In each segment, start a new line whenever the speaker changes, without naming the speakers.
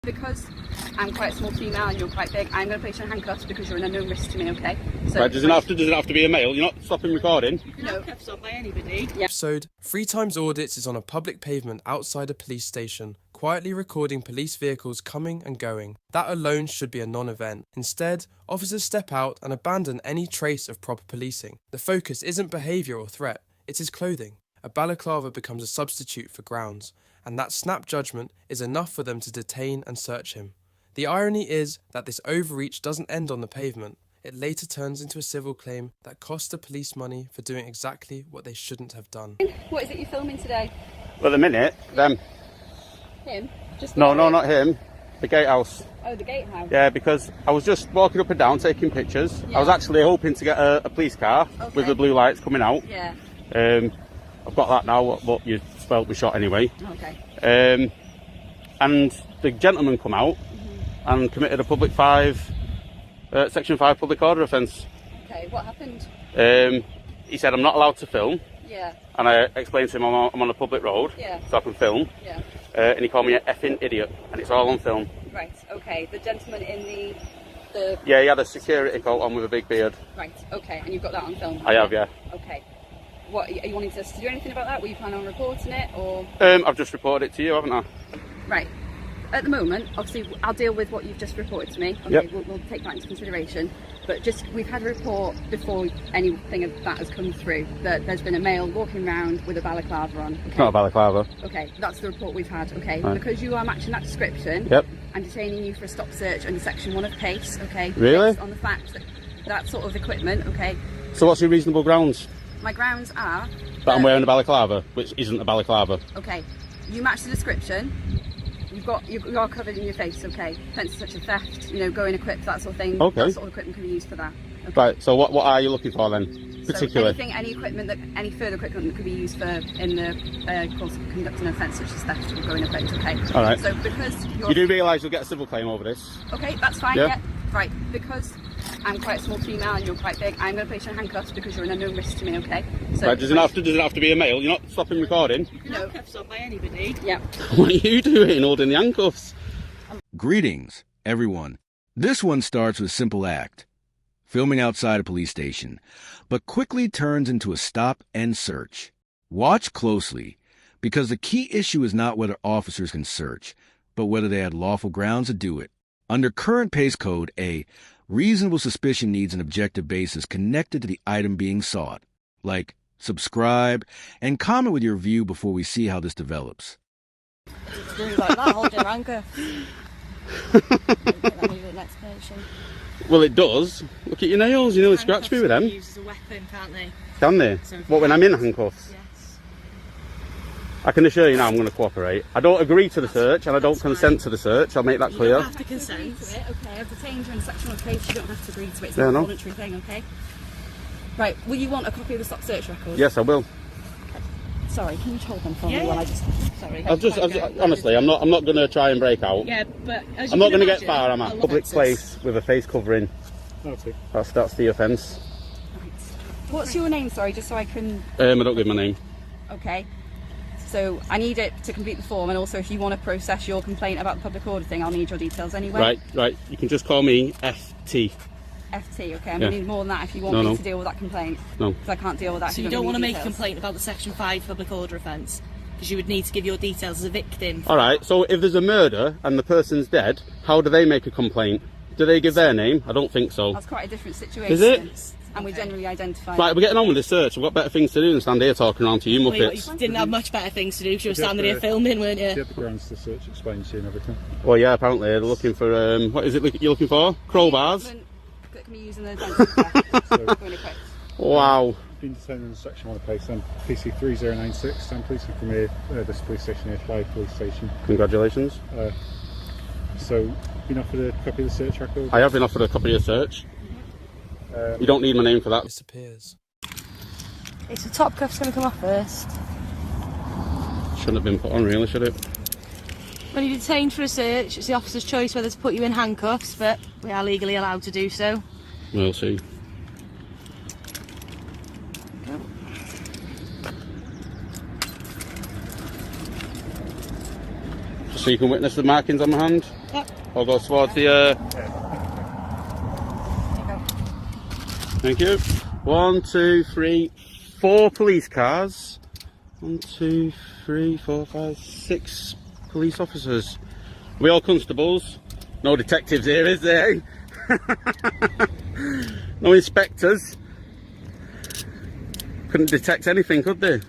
Because I'm quite a small female and you're quite big, I'm going to place you in handcuffs because you're an unknown risk to me, okay? So
right, does it have to be a male? You're not stopping recording?
You can handcuffs on by anybody.
Yeah. Episode 3 Times Audits is on a public pavement outside a police station, quietly recording police vehicles coming and going. That alone should be a non-event. Instead, officers step out and abandon any trace of proper policing. The focus isn't behaviour or threat, it's his clothing. A balaclava becomes a substitute for grounds, and that snap judgment is enough for them to detain and search him. The irony is that this overreach doesn't end on the pavement. It later turns into a civil claim that costs the police money for doing exactly what they shouldn't have done.
What is it you're filming today?
Well, at the minute, them.
Him? Just
No, not him. The gatehouse.
Oh, the gatehouse?
Yeah, because I was just walking up and down taking pictures.
Yeah.
I was actually hoping to get a police car with the blue lights coming out.
Yeah.
I've got that now, but you spelt my shot anyway.
Okay.
And the gentleman come out and committed a Section 5 public order offence.
Okay, what happened?
He said I'm not allowed to film.
Yeah.
And I explained to him I'm on a public road, so I can film.
Yeah.
And he called me an effing idiot, and it's all on film.
Right, okay. The gentleman in the...
Yeah, he had a security coat on with a big beard.
Right, okay. And you've got that on film?
I have, yeah.
Okay. What, are you wanting us to do anything about that? Were you planning on reporting it, or...?
I've just reported it to you, haven't I?
Right. At the moment, obviously, I'll deal with what you've just reported to me. Okay,
yep.
We'll take that into consideration. But we've had a report before anything of that has come through that there's been a male walking around with a balaclava on. Okay?
It's not a balaclava.
Okay, that's the report we've had. Okay,
right.
Because you are matching that description.
Yep.
I'm detaining you for a stop search under Section 1 of PACE. Okay.
Really?
Based on the fact that sort of equipment. Okay.
So what's your reasonable grounds?
My grounds are
that I'm wearing a balaclava, which isn't a balaclava.
Okay. You match the description. You are covered in your face, okay? Offences such as theft, going equipped, that sort of thing.
Okay.
That sort of equipment can be used for that. Okay.
Right. So what are you looking for then, particularly?
So any further equipment that could be used in the course of conducting an offence such as theft or going equipped, okay?
All right.
So because
you do realise you'll get a civil claim over this?
Okay, that's fine.
Yeah.
Yeah. Right. Because I'm quite a small female and you're quite big, I'm going to place you in handcuffs because you're an unknown risk to me, okay? So
right, does it have to be a male? You're not stopping recording?
You can handcuffs on by anybody. Yeah.
What are you doing holding the handcuffs?
Greetings, everyone. This one starts with a simple act, filming outside a police station, but quickly turns into a stop and search. Watch closely, because the key issue is not whether officers can search, but whether they had lawful grounds to do it. Under current PACE code, a reasonable suspicion needs an objective basis connected to the item being sought. Like, subscribe, and comment with your view before we see how this develops.
It's really like that, holding your anchor. The next version.
Well, it does. Look at your nails, you nearly scratched me with them.
Used as a weapon, can't they?
Can they?
So
what, when I'm in handcuffs?
Yes.
I can assure you now I'm going to cooperate. I don't agree to the search and I don't consent to the search, I'll make that clear.
You don't have to consent to it, okay? I've detained you in a Section 1 case, you don't have to agree to it. It's not a voluntary thing, okay? Right, will you want a copy of the stop search record?
Yes, I will.
Sorry, can you hold them for me while I just... Sorry.
Honestly, I'm not going to try and break out.
Yeah, but
I'm not going to get far, am I? Public place with a face covering.
Okay.
That's the offence.
Right. What's your name, sorry, just so I can...
I don't give my name.
Okay. So I need it to complete the form, and also if you want to process your complaint about the public order thing, I'll need your details anyway.
Right. You can just call me FT.
FT, okay. I'm going to need more than that if you want me to deal with that complaint.
No.
Because I can't deal with that.
So you don't want to make a complaint about the Section 5 public order offence? Because you would need to give your details as a victim.
Alright, so if there's a murder and the person's dead, how do they make a complaint? Do they give their name? I don't think so.
That's quite a different situation.
Is it?
And we generally identify...
Right, we're getting on with the search. We've got better things to do than stand here talking around to you muppets.
You didn't have much better things to do because you were standing here filming, weren't you?
You had the grounds to search, explain to you and everything.
Well, yeah, apparently they're looking for, what is it you're looking for? Crowbars?
That can be used in the
Wow.
Been detained in Section 1 of PACE, then PC 3096. I'm policing from here, this police station here, Fly Police Station.
Congratulations.
So, been offered a copy of the search record?
I have been offered a copy of the search. You don't need my name for that.
Disappears.
Okay, so top cuff's going to come off first.
Shouldn't have been put on really, should it?
When you're detained for a search, it's the officer's choice whether to put you in handcuffs, but we are legally allowed to do so.
We'll see. Just so you can witness the markings on my hand. I'll go towards the... Thank you. 1, 2, 3, 4 police cars. 1, 2, 3, 4, 5, 6 police officers. We all constables. No detectives here, is there? No inspectors. Couldn't detect anything, could they?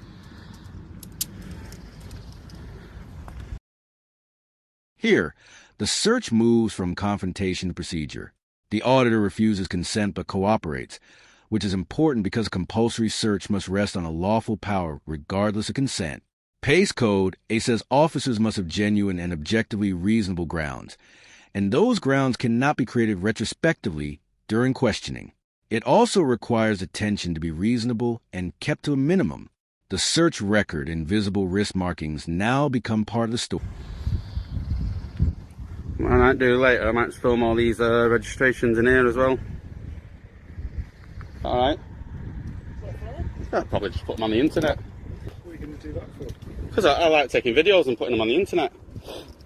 Here, the search moves from confrontation to procedure. The auditor refuses consent but cooperates, which is important because compulsory search must rest on a lawful power regardless of consent. Pace Code A says officers must have genuine and objectively reasonable grounds, and those grounds cannot be created retrospectively during questioning. It also requires attention to be reasonable and kept to a minimum. The search record and visible risk markings now become part of the story.
What I might do later, I might film all these registrations in here as well. Alright. I'll probably just put them on the internet.
What are you going to do that for?
Because I like taking videos and putting them on the internet.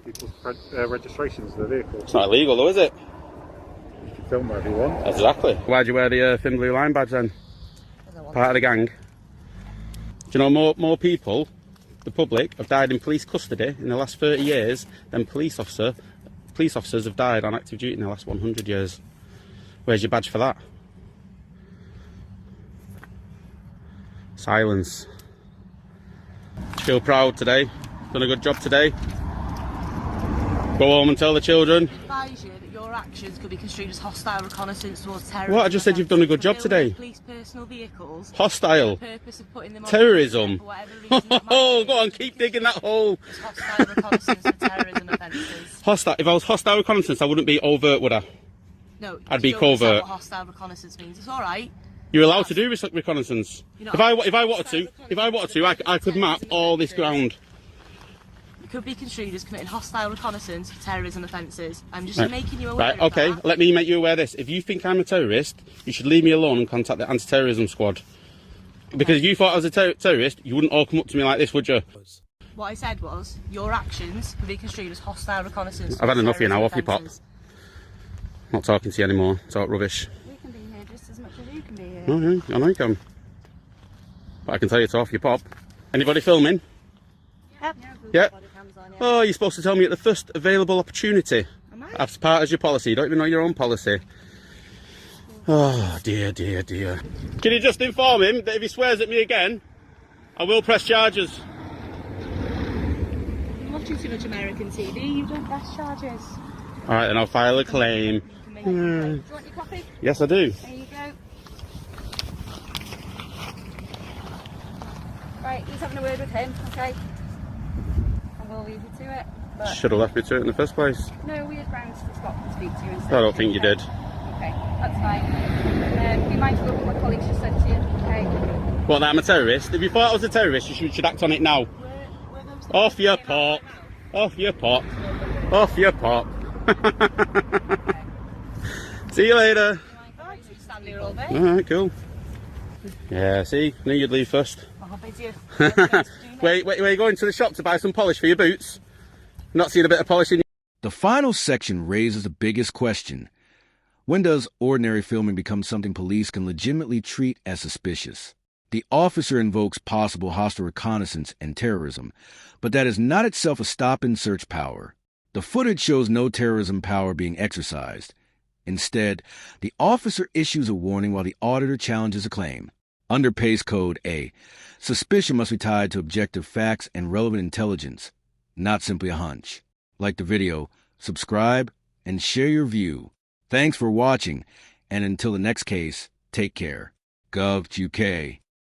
People's registrations of the vehicle.
It's not illegal though, is it?
You can film wherever you want.
Exactly. Why'd you wear the thin blue line badge then? Part of the gang. Do you know more people, the public, have died in police custody in the last 30 years than police officers have died on active duty in the last 100 years. Where's your badge for that? Silence. Feel proud today. Done a good job today. Go home and tell the children.
I advise you that your actions could be construed as hostile reconnaissance towards terrorism.
What? I just said you've done a good job today.
Police personal vehicles.
Hostile.
For the purpose of putting them on
Terrorism.
for whatever reason that might
Oh,
be.
go on, keep digging that hole.
It's hostile reconnaissance for terrorism offences.
Hostile. If I was hostile reconnaissance, I wouldn't be overt, would I?
No,
I'd
you
be
don't understand
covert.
what hostile reconnaissance means. It's all right.
You're allowed to do reconnaissance.
You're not
If I wanted to, I could map all this ground.
It could be construed as committing hostile reconnaissance for terrorism offences. I'm just
Right.
making you aware
Right,
of
okay,
that.
let me make you aware of this. If you think I'm a terrorist, you should leave me alone and contact the anti-terrorism squad. Because if you thought I was a terrorist, you wouldn't all come up to me like this, would you?
What I said was, your actions could be construed as hostile reconnaissance.
I've had
for
enough of you now,
terrorism
off your pop.
offences.
Not talking to you anymore, talk rubbish.
We can be here just as much as you can be here.
Oh yeah, I know you can. But I can tell you to off your pop. Anybody filming?
Yep.
Yeah.
Bodycam's on, yeah.
Oh, you're supposed to tell me at the first available opportunity.
Am I?
As part of your policy. You don't even know your own policy. Oh, dear, dear, dear. Can you just inform him that if he swears at me again, I will press charges?
You're watching too much American TV. You don't press charges.
Alright, then I'll file a claim.
You can make it.
Do you want your coffee?
Yes, I do.
There you go. Right, he's having a word with him, okay? And we'll leave you to it. But
Should have left me to it in the first place.
no, we had grounds to stop and speak to you instead.
I don't think you did.
Okay, that's fine. Be mindful of what my colleagues just said to you, okay?
What, that I'm a terrorist? If you thought I was a terrorist, you should act on it now. Off your pop. Off your pop. Off your pop. See you later.
Right, so you stand here all day.
Alright, cool. Yeah, see? Knew you'd leave first.
I'll bid you.
Wait, are you going to the shop to buy some polish for your boots? Not seeing a bit of polish in
The final section raises the biggest question. When does ordinary filming become something police can legitimately treat as suspicious? The officer invokes possible hostile reconnaissance and terrorism, but that is not itself a stop-and-search power. The footage shows no terrorism power being exercised. Instead, the officer issues a warning while the auditor challenges a claim. Under Pace Code A, suspicion must be tied to objective facts and relevant intelligence, not simply a hunch. Like the video, subscribe, and share your view. Thanks for watching, and until the next case, take care. Gov UK.